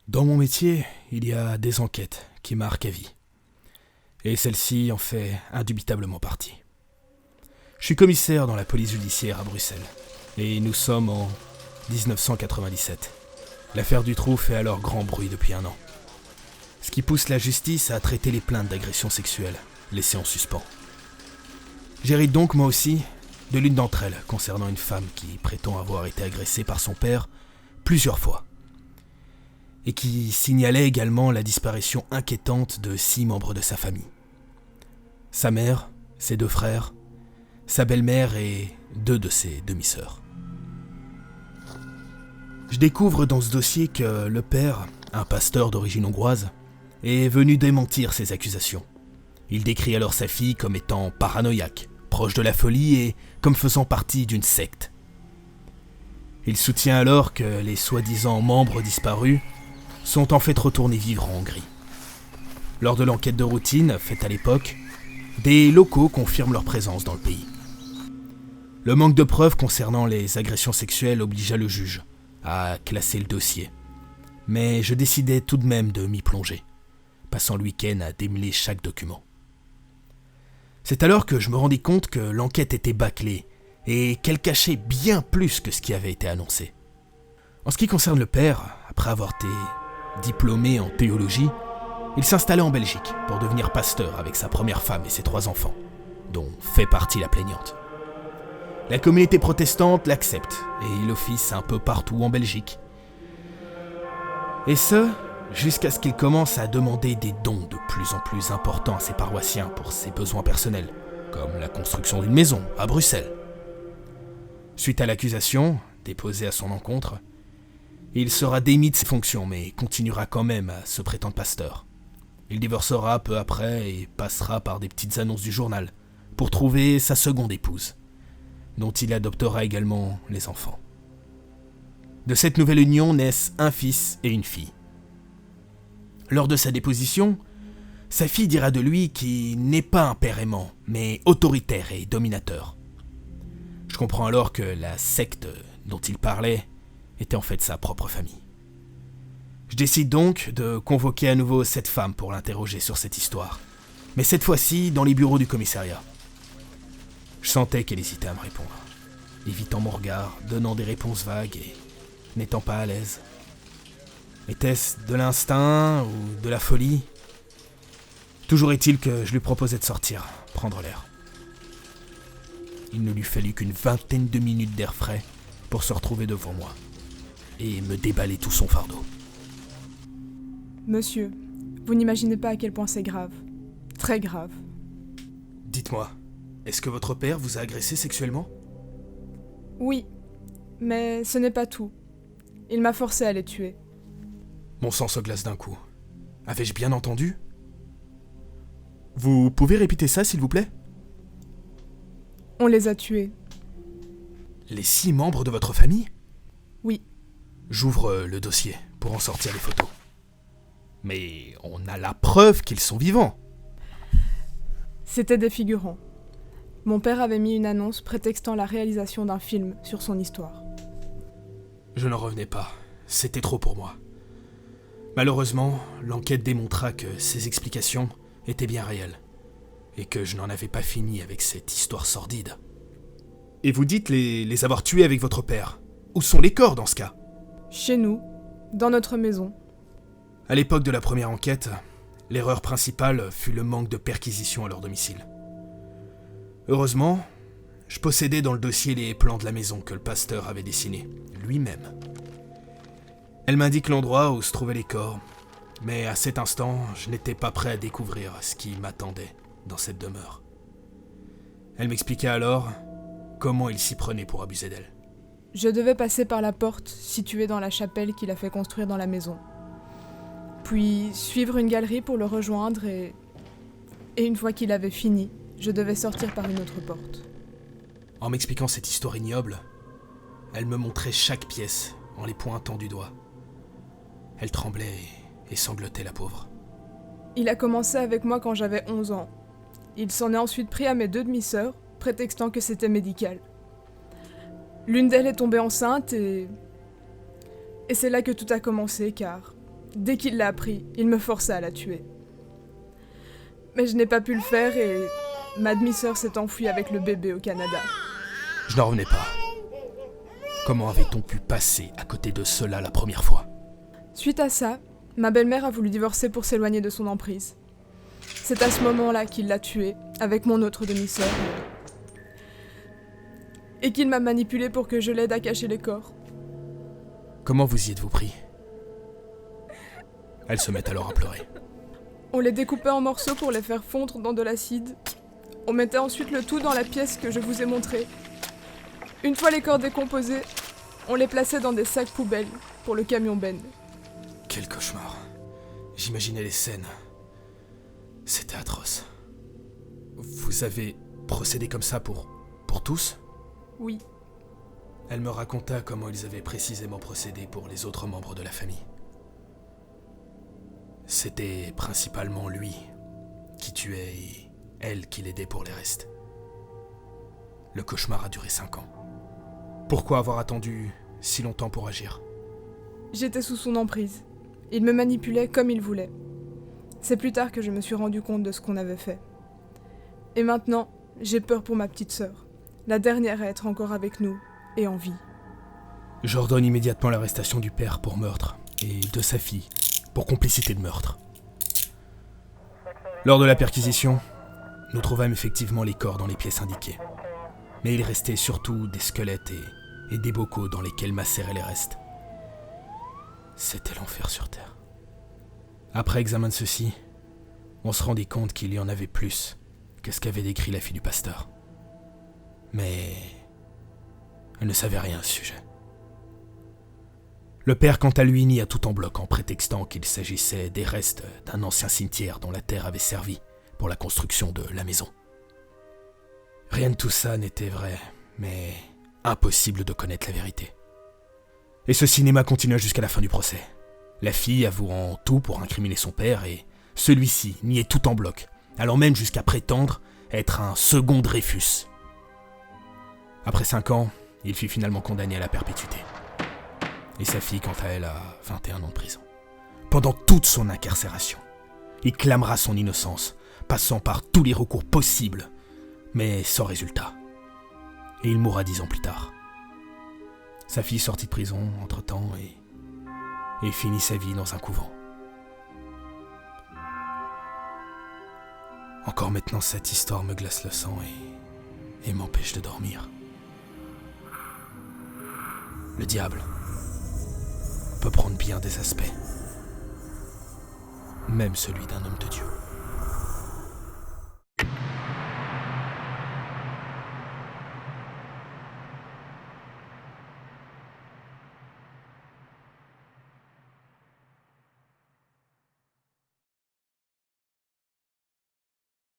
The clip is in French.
Dans mon métier, il y a des enquêtes qui marquent à vie. Et celle-ci en fait indubitablement partie. Je suis commissaire dans la police judiciaire à Bruxelles. Et nous sommes en 1997. L'affaire Dutroux fait alors grand bruit depuis un an. Ce qui pousse la justice à traiter les plaintes d'agression sexuelle, laissées en suspens. J'hérite donc moi aussi de l'une d'entre elles concernant une femme qui prétend avoir été agressée par son père plusieurs fois. Et qui signalait également la disparition inquiétante de 6 membres de sa famille. Sa mère, ses 2 frères, sa belle-mère et 2 de ses demi-sœurs. Je découvre dans ce dossier que le père, un pasteur d'origine hongroise, est venu démentir ces accusations. Il décrit alors sa fille comme étant paranoïaque, proche de la folie et comme faisant partie d'une secte. Il soutient alors que les soi-disant membres disparus sont en fait retournés vivre en Hongrie. Lors de l'enquête de routine faite à l'époque, des locaux confirment leur présence dans le pays. Le manque de preuves concernant les agressions sexuelles obligea le juge à classer le dossier. Mais je décidai tout de même de m'y plonger, passant le week-end à démêler chaque document. C'est alors que je me rendis compte que l'enquête était bâclée et qu'elle cachait bien plus que ce qui avait été annoncé. En ce qui concerne le père, après avoir été diplômé en théologie, il s'installait en Belgique pour devenir pasteur avec sa première femme et ses 3 enfants, dont fait partie la plaignante. La communauté protestante l'accepte et il office un peu partout en Belgique. Et ce, jusqu'à ce qu'il commence à demander des dons de plus en plus importants à ses paroissiens pour ses besoins personnels, comme la construction d'une maison à Bruxelles. Suite à l'accusation déposée à son encontre, il sera démis de ses fonctions, mais continuera quand même à se prétendre pasteur. Il divorcera peu après et passera par des petites annonces du journal pour trouver sa seconde épouse, dont il adoptera également les enfants. De cette nouvelle union naissent un fils et une fille. Lors de sa déposition, sa fille dira de lui qu'il n'est pas un père aimant, mais autoritaire et dominateur. Je comprends alors que la secte dont il parlait était en fait sa propre famille. Je décide donc de convoquer à nouveau cette femme pour l'interroger sur cette histoire, mais cette fois-ci dans les bureaux du commissariat. Je sentais qu'elle hésitait à me répondre, évitant mon regard, donnant des réponses vagues et n'étant pas à l'aise. Était-ce de l'instinct ou de la folie ? Toujours est-il que je lui proposais de sortir, prendre l'air. Il ne lui fallut qu'une vingtaine de minutes d'air frais pour se retrouver devant moi et me déballer tout son fardeau. Monsieur, vous n'imaginez pas à quel point c'est grave. Très grave. Dites-moi, est-ce que votre père vous a agressé sexuellement ? Oui, mais ce n'est pas tout. Il m'a forcé à les tuer. Mon sang se glace d'un coup. Avais-je bien entendu ? Vous pouvez répéter ça, s'il vous plaît ? On les a tués. Les 6 membres de votre famille ? Oui. J'ouvre le dossier pour en sortir les photos. Mais on a la preuve qu'ils sont vivants. C'étaient des figurants. Mon père avait mis une annonce prétextant la réalisation d'un film sur son histoire. Je n'en revenais pas. C'était trop pour moi. Malheureusement, l'enquête démontra que ces explications étaient bien réelles et que je n'en avais pas fini avec cette histoire sordide. Et vous dites les avoir tués avec votre père. Où sont les corps dans ce cas ? Chez nous, dans notre maison. À l'époque de la première enquête, l'erreur principale fut le manque de perquisition à leur domicile. Heureusement, je possédais dans le dossier les plans de la maison que le pasteur avait dessinés, lui-même. Elle m'indique l'endroit où se trouvaient les corps, mais à cet instant, je n'étais pas prêt à découvrir ce qui m'attendait dans cette demeure. Elle m'expliqua alors comment il s'y prenait pour abuser d'elle. Je devais passer par la porte située dans la chapelle qu'il a fait construire dans la maison. Puis suivre une galerie pour le rejoindre et une fois qu'il avait fini, je devais sortir par une autre porte. En m'expliquant cette histoire ignoble, elle me montrait chaque pièce en les pointant du doigt. Elle tremblait et sanglotait, la pauvre. Il a commencé avec moi quand j'avais 11 ans. Il s'en est ensuite pris à mes 2 demi-sœurs, prétextant que c'était médical. L'une d'elles est tombée enceinte et c'est là que tout a commencé, car Dès qu'il l'a appris, il me força à la tuer. Mais je n'ai pas pu le faire et ma demi-sœur s'est enfuie avec le bébé au Canada. Je n'en revenais pas. Comment avait-on pu passer à côté de cela la première fois? Suite à ça, ma belle-mère a voulu divorcer pour s'éloigner de son emprise. C'est à ce moment-là qu'il l'a tuée, avec mon autre demi-sœur, et qu'il m'a manipulée pour que je l'aide à cacher les corps. Comment vous y êtes-vous pris? Elle se met alors à pleurer. On les découpait en morceaux pour les faire fondre dans de l'acide. On mettait ensuite le tout dans la pièce que je vous ai montrée. Une fois les corps décomposés, on les plaçait dans des sacs poubelles pour le camion Ben. Quel cauchemar. J'imaginais les scènes. C'était atroce. Vous avez procédé comme ça pour tous? Oui. Elle me raconta comment ils avaient précisément procédé pour les autres membres de la famille. C'était principalement lui qui tuait et elle qui l'aidait pour les restes. Le cauchemar a duré 5 ans. Pourquoi avoir attendu si longtemps pour agir? J'étais sous son emprise. Il me manipulait comme il voulait. C'est plus tard que je me suis rendu compte de ce qu'on avait fait. Et maintenant, j'ai peur pour ma petite sœur, la dernière à être encore avec nous et en vie. J'ordonne immédiatement l'arrestation du père pour meurtre et de sa fille pour complicité de meurtre. Lors de la perquisition, nous trouvâmes effectivement les corps dans les pièces indiquées. Mais il restait surtout des squelettes et des bocaux dans lesquels macéraient les restes. C'était l'enfer sur Terre. Après examen de ceci, on se rendit compte qu'il y en avait plus que ce qu'avait décrit la fille du pasteur. Mais elle ne savait rien à ce sujet. Le père, quant à lui, nia tout en bloc en prétextant qu'il s'agissait des restes d'un ancien cimetière dont la terre avait servi pour la construction de la maison. Rien de tout ça n'était vrai, mais impossible de connaître la vérité. Et ce cinéma continua jusqu'à la fin du procès. La fille avouant tout pour incriminer son père et celui-ci niait tout en bloc, allant même jusqu'à prétendre être un second Dreyfus. Après 5 ans, il fut finalement condamné à la perpétuité. Et sa fille, quant à elle, a 21 ans de prison. Pendant toute son incarcération, il clamera son innocence, passant par tous les recours possibles, mais sans résultat. Et il mourra 10 ans plus tard. Sa fille sortit de prison entre-temps et finit sa vie dans un couvent. Encore maintenant, cette histoire me glace le sang et m'empêche de dormir. Le diable peut prendre bien des aspects, même celui d'un homme de Dieu.